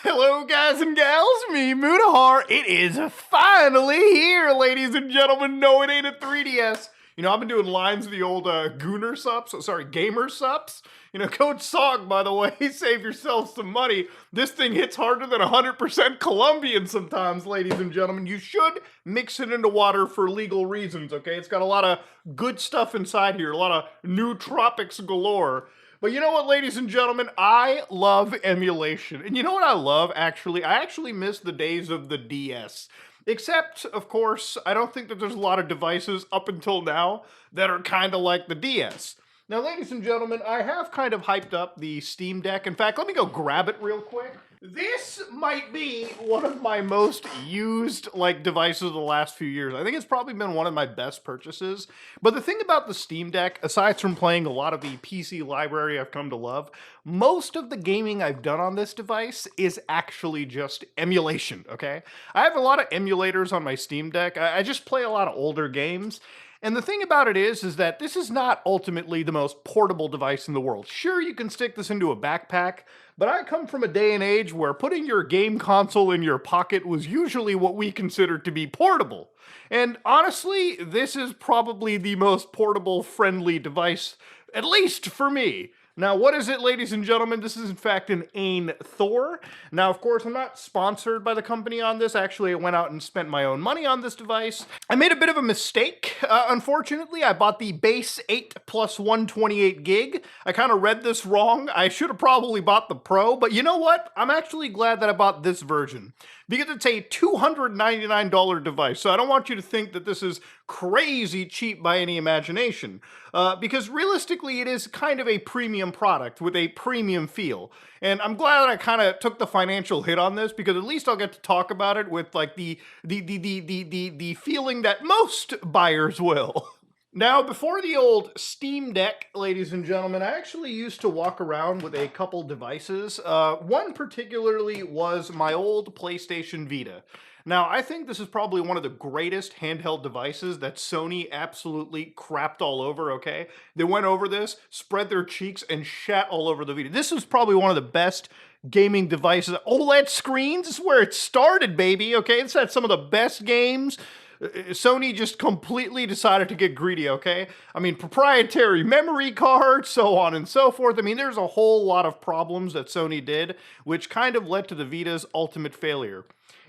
Hello guys and gals, me Mutahar. It is finally here, ladies and gentlemen. No, it ain't a 3DS. You know, I've been doing lines of the old Gamer Sups. You know, Coach Sog, by the way, save yourself some money. This thing hits harder than 100% Colombian sometimes, ladies and gentlemen. You should mix it into water for legal reasons, okay? It's got a lot of good stuff inside here, a lot of nootropics galore. But you know what, ladies and gentlemen? I love emulation. And you know what I love, actually? I actually miss the days of the DS. Except, of course, I don't think that there's a lot of devices up until now that are kind of like the DS. Now, ladies and gentlemen, I have kind of hyped up the Steam Deck. In fact, let me go grab it real quick. This might be one of my most used devices of the last few years. I think it's probably been one of my best purchases. But the thing about the Steam Deck, aside from playing a lot of the PC library I've come to love, most of the gaming I've done on this device is actually just emulation, okay? I have a lot of emulators on my Steam Deck. I just play a lot of older games. And the thing about it is that this is not ultimately the most portable device in the world. Sure, you can stick this into a backpack, but I come from a day and age where putting your game console in your pocket was usually what we considered to be portable. And honestly, this is probably the most portable friendly device, at least for me. Now, what is it, ladies and gentlemen? This is, in fact, an AYN Thor. Now, of course, I'm not sponsored by the company on this. Actually, I went out and spent my own money on this device. I made a bit of a mistake, unfortunately. I bought the base 8 plus 128 gig. I kind of read this wrong. I should have probably bought the Pro, but you know what? I'm actually glad that I bought this version because it's a $299 device. So I don't want you to think that this is crazy cheap by any imagination, because realistically, it is kind of a premium product with a premium feel. And I'm glad that I kind of took the financial hit on this because at least I'll get to talk about it with the feeling that most buyers will. Now, before the old Steam Deck, ladies and gentlemen, I actually used to walk around with a couple devices. One particularly was my old PlayStation Vita. Now, I think this is probably one of the greatest handheld devices that Sony absolutely crapped all over, okay? They went over this, spread their cheeks, and shat all over the Vita. This is probably one of the best gaming devices. OLED screens is where it started, baby, okay? It's had some of the best games. Sony just completely decided to get greedy, okay? I mean, proprietary memory cards, so on and so forth. I mean, there's a whole lot of problems that Sony did, which kind of led to the Vita's ultimate failure.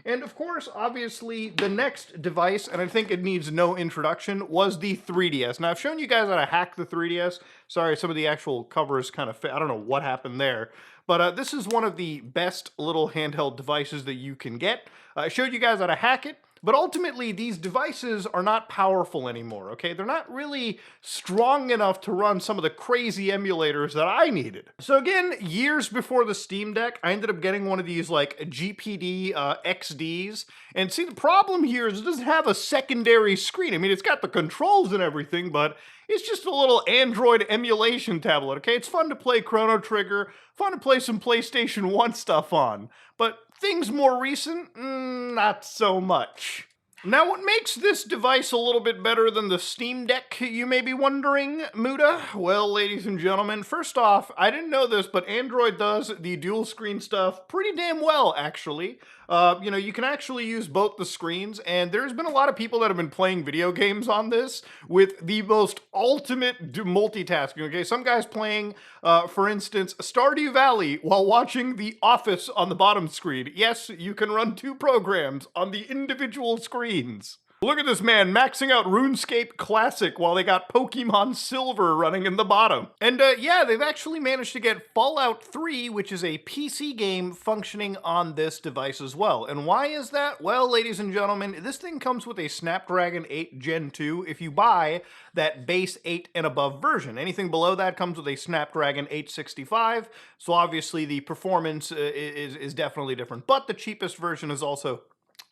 And of course, obviously, the next device, and I think it needs no introduction, was the 3DS. Now, I've shown you guys how to hack the 3DS. Sorry, some of the actual covers kind of, I don't know what happened there. But this is one of the best little handheld devices that you can get. I showed you guys how to hack it. But ultimately, these devices are not powerful anymore, okay? They're not really strong enough to run some of the crazy emulators that I needed. So again, years before the Steam Deck, I ended up getting one of these GPD XDs. And see, the problem here is it doesn't have a secondary screen. I mean, it's got the controls and everything, but it's just a little Android emulation tablet, okay? It's fun to play Chrono Trigger, fun to play some PlayStation 1 stuff on. But things more recent, not so much. Now, what makes this device a little bit better than the Steam Deck, you may be wondering, Muda? Well, ladies and gentlemen, first off, I didn't know this, but Android does the dual screen stuff pretty damn well, actually. You know, you can actually use both the screens, and there's been a lot of people that have been playing video games on this with the most ultimate multitasking, okay? Some guy's playing, for instance, Stardew Valley while watching The Office on the bottom screen. Yes, you can run two programs on the individual screens. Look at this man maxing out RuneScape Classic while they got Pokemon Silver running in the bottom. And yeah, they've actually managed to get Fallout 3, which is a PC game, functioning on this device as well. And why is that? Well, ladies and gentlemen, this thing comes with a Snapdragon 8 Gen 2 if you buy that base 8 and above version. Anything below that comes with a Snapdragon 865, so obviously the performance is definitely different. But the cheapest version is also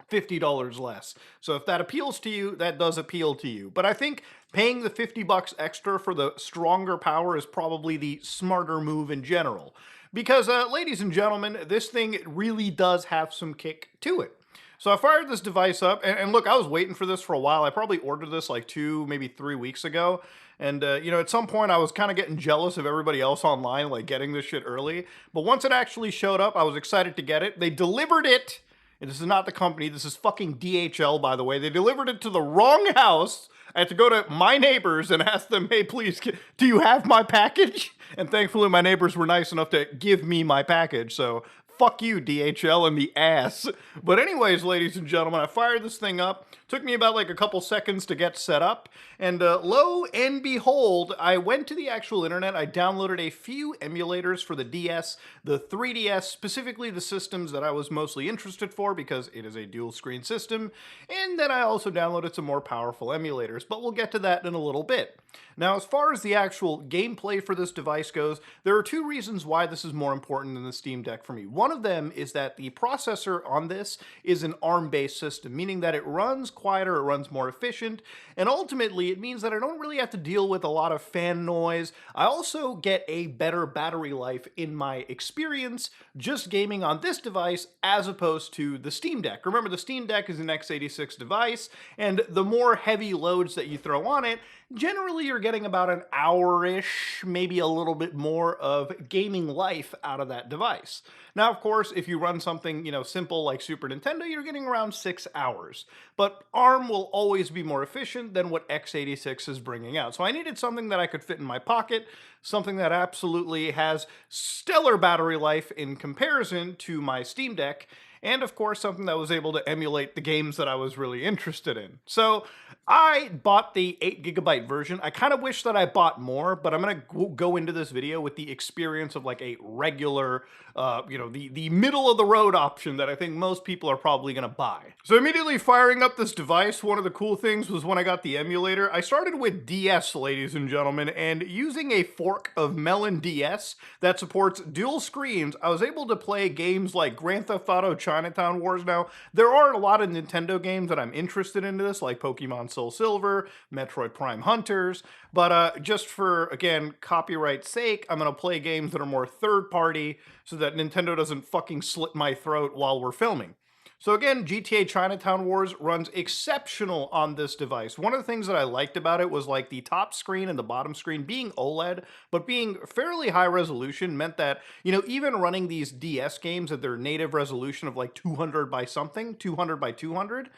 $50 less. So if that appeals to you, that does appeal to you. But I think paying the $50 extra for the stronger power is probably the smarter move in general. Because, ladies and gentlemen, this thing really does have some kick to it. So I fired this device up, and look, I was waiting for this for a while. I probably ordered this like 2, maybe 3 weeks ago. And, at some point I was kind of getting jealous of everybody else online, like getting this shit early. But once it actually showed up, I was excited to get it. They delivered it. And this is not the company. This is fucking DHL, by the way. They delivered it to the wrong house. I had to go to my neighbors and ask them, hey, please, do you have my package? And thankfully, my neighbors were nice enough to give me my package. So fuck you, DHL, and the ass. But anyways, ladies and gentlemen, I fired this thing up. Took me about like a couple seconds to get set up. And lo and behold, I went to the actual internet. I downloaded a few emulators for the DS, the 3DS, specifically the systems that I was mostly interested for because it is a dual screen system. And then I also downloaded some more powerful emulators, but we'll get to that in a little bit. Now, as far as the actual gameplay for this device goes, there are two reasons why this is more important than the Steam Deck for me. One of them is that the processor on this is an ARM-based system, meaning that it runs quieter, it runs more efficient, and ultimately it means that I don't really have to deal with a lot of fan noise. I also get a better battery life in my experience just gaming on this device as opposed to the Steam Deck. Remember, the Steam Deck is an x86 device, and the more heavy loads that you throw on it, generally you're getting about an hour-ish, maybe a little bit more of gaming life out of that device. Now, of course, if you run something, simple like Super Nintendo, you're getting around 6 hours. But ARM will always be more efficient than what x86 is bringing out. So I needed something that I could fit in my pocket, something that absolutely has stellar battery life in comparison to my Steam Deck, and of course something that was able to emulate the games that I was really interested in. So I bought the 8GB version. I kind of wish that I bought more, but I'm going to go into this video with the experience of like a regular, the middle of the road option that I think most people are probably going to buy. So immediately firing up this device, one of the cool things was when I got the emulator, I started with DS, ladies and gentlemen, and using a fork of Melon DS that supports dual screens, I was able to play games like Grand Theft Auto Chinatown Wars. Now, there are a lot of Nintendo games that I'm interested in this, like Pokemon Soul Silver, Metroid Prime Hunters, but just for, again, copyright's sake, I'm going to play games that are more third-party so that Nintendo doesn't fucking slit my throat while we're filming. So again, GTA Chinatown Wars runs exceptional on this device. One of the things that I liked about it was like the top screen and the bottom screen being OLED, but being fairly high resolution meant that, even running these DS games at their native resolution of like 200 by something, 200 by 200,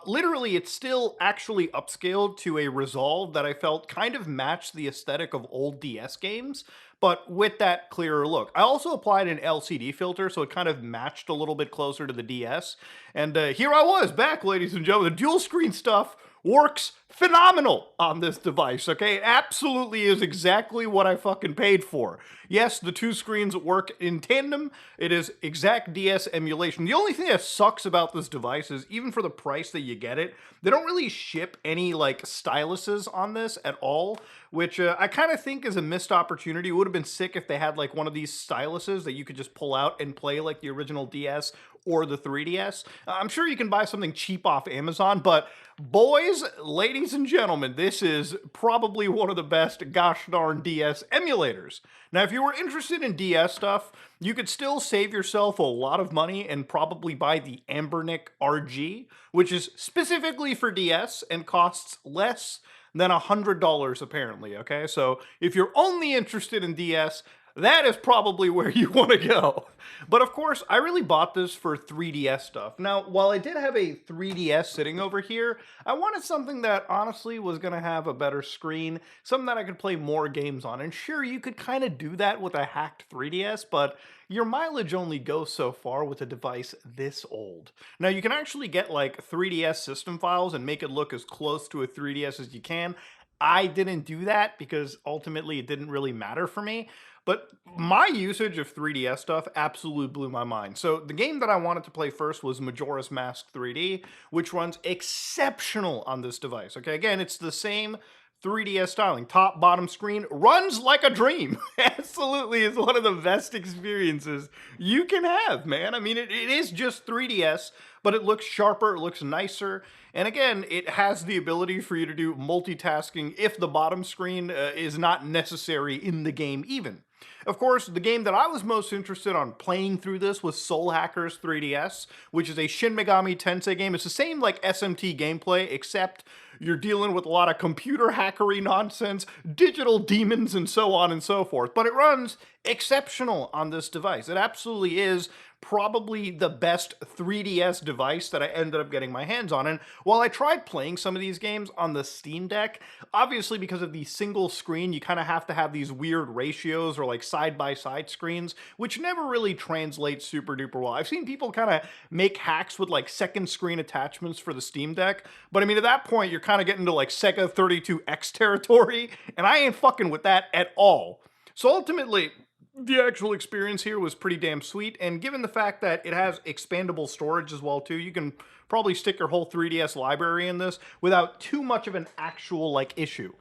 literally, it's still actually upscaled to a resolve that I felt kind of matched the aesthetic of old DS games, but with that clearer look. I also applied an LCD filter, so it kind of matched a little bit closer to the DS. And here I was, back, ladies and gentlemen. The dual screen stuff works phenomenal on this device, okay? It absolutely is exactly what I fucking paid for. Yes, the two screens work in tandem. It is exact DS emulation. The only thing that sucks about this device is even for the price that you get it, they don't really ship any like styluses on this at all, which I kind of think is a missed opportunity. It would have been sick if they had like one of these styluses that you could just pull out and play like the original DS or the 3DS. I'm sure you can buy something cheap off Amazon, but boys, ladies and gentlemen, this is probably one of the best gosh darn DS emulators. Now, if you were interested in DS stuff, you could still save yourself a lot of money and probably buy the Ambernic RG, which is specifically for DS and costs less than $100 apparently, okay? So if you're only interested in DS, that is probably where you want to go. But of course, I really bought this for 3DS stuff. Now, while I did have a 3DS sitting over here, I wanted something that honestly was going to have a better screen, something that I could play more games on. And sure, you could kind of do that with a hacked 3DS, but your mileage only goes so far with a device this old. Now, you can actually get like 3DS system files and make it look as close to a 3DS as you can. I didn't do that because ultimately it didn't really matter for me. But my usage of 3DS stuff absolutely blew my mind. So the game that I wanted to play first was Majora's Mask 3D, which runs exceptional on this device. Okay, again, it's the same 3DS styling. Top, bottom screen, runs like a dream. Absolutely is one of the best experiences you can have, man. I mean, it is just 3DS, but it looks sharper, it looks nicer. And again, it has the ability for you to do multitasking if the bottom screen is not necessary in the game even. Of course, the game that I was most interested on playing through this was Soul Hackers 3DS, which is a Shin Megami Tensei game. It's the same like SMT gameplay, except you're dealing with a lot of computer hackery nonsense, digital demons, and so on and so forth. But it runs exceptional on this device. It absolutely is probably the best 3DS device that I ended up getting my hands on. And while I tried playing some of these games on the Steam Deck, obviously because of the single screen, you kind of have to have these weird ratios or like side-by-side screens, which never really translates super duper well. I've seen people kind of make hacks with like second screen attachments for the Steam Deck, but I mean, at that point, you're kind of getting to like Sega 32X territory, and I ain't fucking with that at all. So ultimately, the actual experience here was pretty damn sweet, and given the fact that it has expandable storage as well too, you can probably stick your whole 3DS library in this without too much of an actual like issue.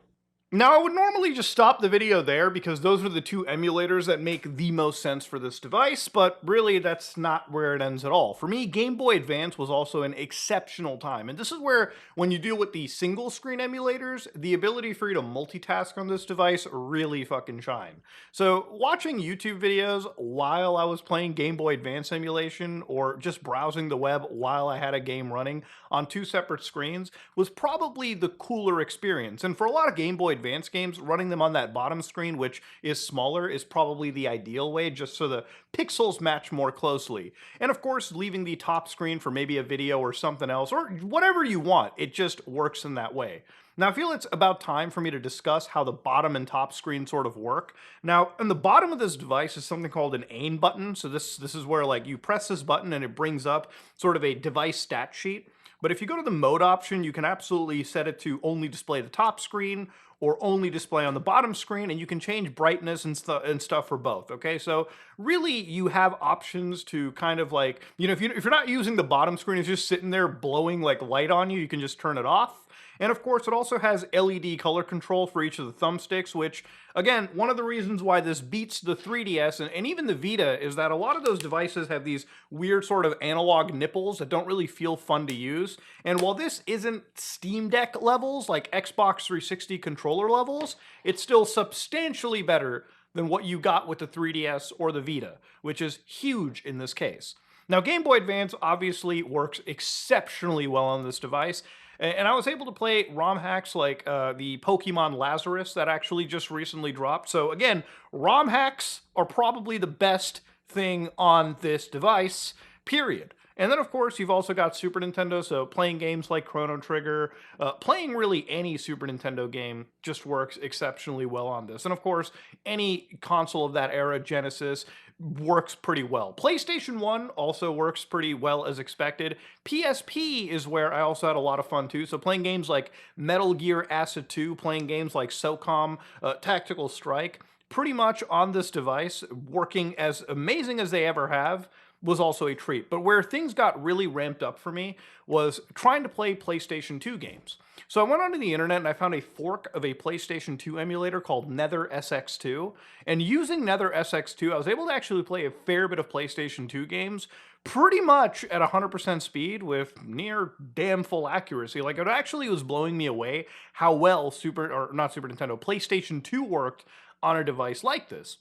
Now, I would normally just stop the video there because those are the two emulators that make the most sense for this device, but really that's not where it ends at all. For me, Game Boy Advance was also an exceptional time, and this is where, when you deal with the single screen emulators, the ability for you to multitask on this device really fucking shine. So, watching YouTube videos while I was playing Game Boy Advance emulation, or just browsing the web while I had a game running on two separate screens, was probably the cooler experience, and for a lot of Game Boy Advance games, running them on that bottom screen, which is smaller, is probably the ideal way, just so the pixels match more closely. And of course, leaving the top screen for maybe a video or something else, or whatever you want, it just works in that way. Now, I feel it's about time for me to discuss how the bottom and top screen sort of work. Now, on the bottom of this device is something called an AYN button. So this is where like you press this button and it brings up sort of a device stat sheet. But if you go to the mode option, you can absolutely set it to only display the top screen or only display on the bottom screen, and you can change brightness and stuff for both, okay? So really, you have options to kind of like, you know, if you're not using the bottom screen, it's just sitting there blowing like light on you, you can just turn it off. And of course, it also has LED color control for each of the thumbsticks, which, again, one of the reasons why this beats the 3DS and even the Vita is that a lot of those devices have these weird sort of analog nipples that don't really feel fun to use. And while this isn't Steam Deck levels, like Xbox 360 controller levels, it's still substantially better than what you got with the 3DS or the Vita, which is huge in this case. Now, Game Boy Advance obviously works exceptionally well on this device, and I was able to play ROM hacks like the Pokemon Lazarus that actually just recently dropped. So again, ROM hacks are probably the best thing on this device, period. And then, of course, you've also got Super Nintendo, so playing games like Chrono Trigger, playing really any Super Nintendo game just works exceptionally well on this. And, of course, any console of that era, Genesis, works pretty well. PlayStation 1 also works pretty well as expected. PSP is where I also had a lot of fun, too. So playing games like Metal Gear Acid 2, playing games like SOCOM, Tactical Strike, pretty much on this device, working as amazing as they ever have, was also a treat. But where things got really ramped up for me was trying to play PlayStation 2 games. So I went onto the internet and I found a fork of a PlayStation 2 emulator called Nether SX2. And using Nether SX2, I was able to actually play a fair bit of PlayStation 2 games pretty much at 100% speed with near damn full accuracy. Like, it actually was blowing me away how well PlayStation 2 worked on a device like this.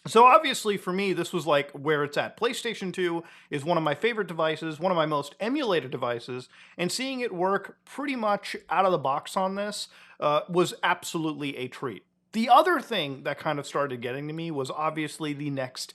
So obviously for me, this was like where it's at. PlayStation 2 is one of my favorite devices, one of my most emulated devices, and seeing it work pretty much out of the box on this was absolutely a treat. The other thing that kind of started getting to me was obviously the next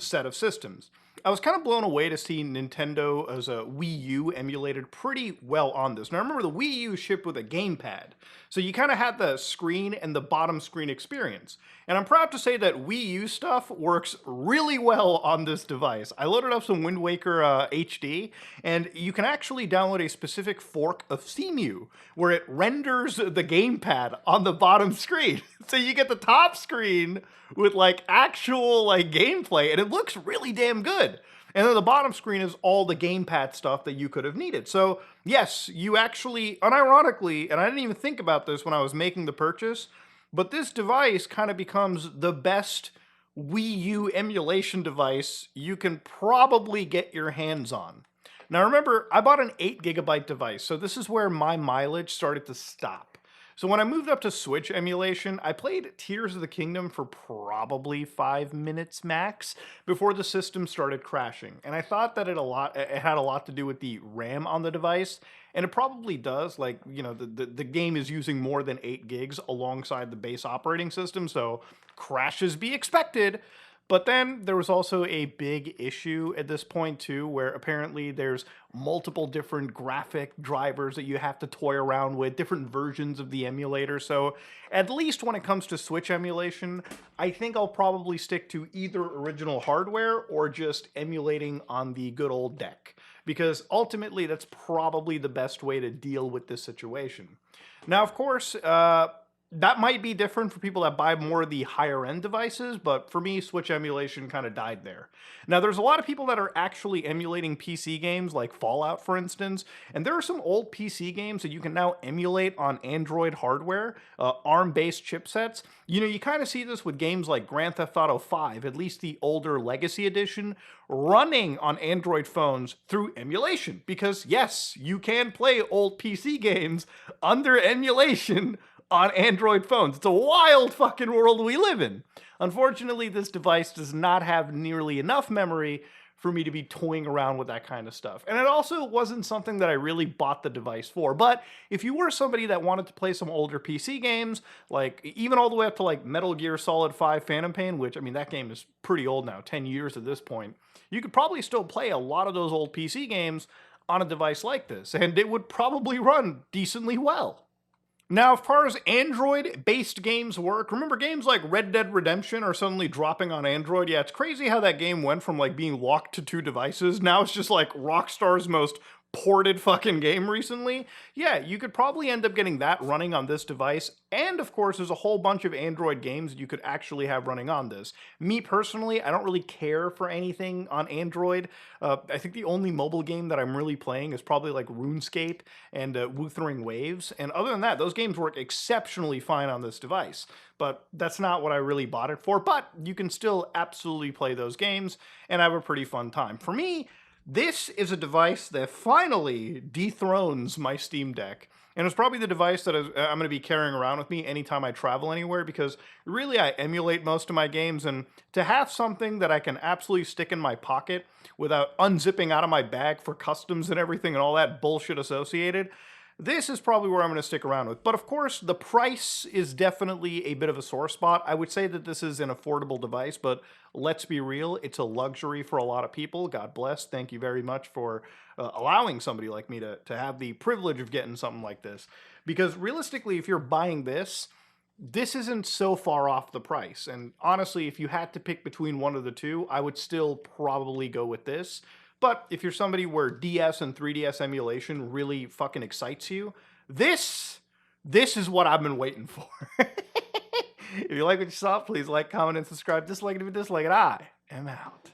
set of systems. I was kind of blown away to see Nintendo as a Wii U emulated pretty well on this. Now remember, the Wii U shipped with a gamepad, so you kind of had the screen and the bottom screen experience. And I'm proud to say that Wii U stuff works really well on this device. I loaded up some Wind Waker HD, and you can actually download a specific fork of CMU, where it renders the gamepad on the bottom screen. So you get the top screen with like actual like gameplay, and it looks really damn good. And then the bottom screen is all the gamepad stuff that you could have needed. So yes, you actually, unironically, and I didn't even think about this when I was making the purchase, but this device kind of becomes the best Wii U emulation device you can probably get your hands on. Now remember, I bought an 8 GB device, so this is where my mileage started to stop. So when I moved up to Switch emulation, I played Tears of the Kingdom for probably 5 minutes max before the system started crashing. And I thought that it had a lot to do with the RAM on the device. And it probably does. Like, the game is using more than 8 gigs alongside the base operating system, so crashes be expected. But then there was also a big issue at this point too, where apparently there's multiple different graphic drivers that you have to toy around with, different versions of the emulator. So at least when it comes to Switch emulation, I think I'll probably stick to either original hardware or just emulating on the good old deck. Because ultimately that's probably the best way to deal with this situation. Now, of course, that might be different for people that buy more of the higher end devices, but for me, Switch emulation kind of died there. Now, there's a lot of people that are actually emulating PC games, like Fallout, for instance, and there are some old PC games that you can now emulate on Android hardware, ARM-based chipsets. You kind of see this with games like Grand Theft Auto 5, at least the older Legacy Edition, running on Android phones through emulation. Because yes, you can play old PC games under emulation on Android phones. It's a wild fucking world we live in. Unfortunately, this device does not have nearly enough memory for me to be toying around with that kind of stuff. And it also wasn't something that I really bought the device for. But if you were somebody that wanted to play some older PC games, like even all the way up to like Metal Gear Solid 5 Phantom Pain, which, I mean, that game is pretty old now, 10 years at this point, you could probably still play a lot of those old PC games on a device like this, and it would probably run decently well. Now, as far as Android-based games work, remember games like Red Dead Redemption are suddenly dropping on Android? Yeah, it's crazy how that game went from like being locked to 2 devices. Now it's just like Rockstar's most ported fucking game recently. Yeah, you could probably end up getting that running on this device. And of course, there's a whole bunch of Android games that you could actually have running on this. Me personally, I don't really care for anything on Android. I think the only mobile game that I'm really playing is probably like RuneScape and Wuthering Waves. And other than that, those games work exceptionally fine on this device. But that's not what I really bought it for. But you can still absolutely play those games and have a pretty fun time. For me, this is a device that finally dethrones my Steam Deck. And it's probably the device that I'm going to be carrying around with me anytime I travel anywhere, because really I emulate most of my games, and to have something that I can absolutely stick in my pocket without unzipping out of my bag for customs and everything and all that bullshit associated, this is probably where I'm going to stick around with. But of course, the price is definitely a bit of a sore spot. I would say that this is an affordable device, but let's be real, it's a luxury for a lot of people. God bless. Thank you very much for allowing somebody like me to have the privilege of getting something like this. Because realistically, if you're buying this, this isn't so far off the price. And honestly, if you had to pick between one of the two, I would still probably go with this. But if you're somebody where DS and 3DS emulation really fucking excites you, this is what I've been waiting for. If you like what you saw, please like, comment, and subscribe. Dislike it if you dislike it. I am out.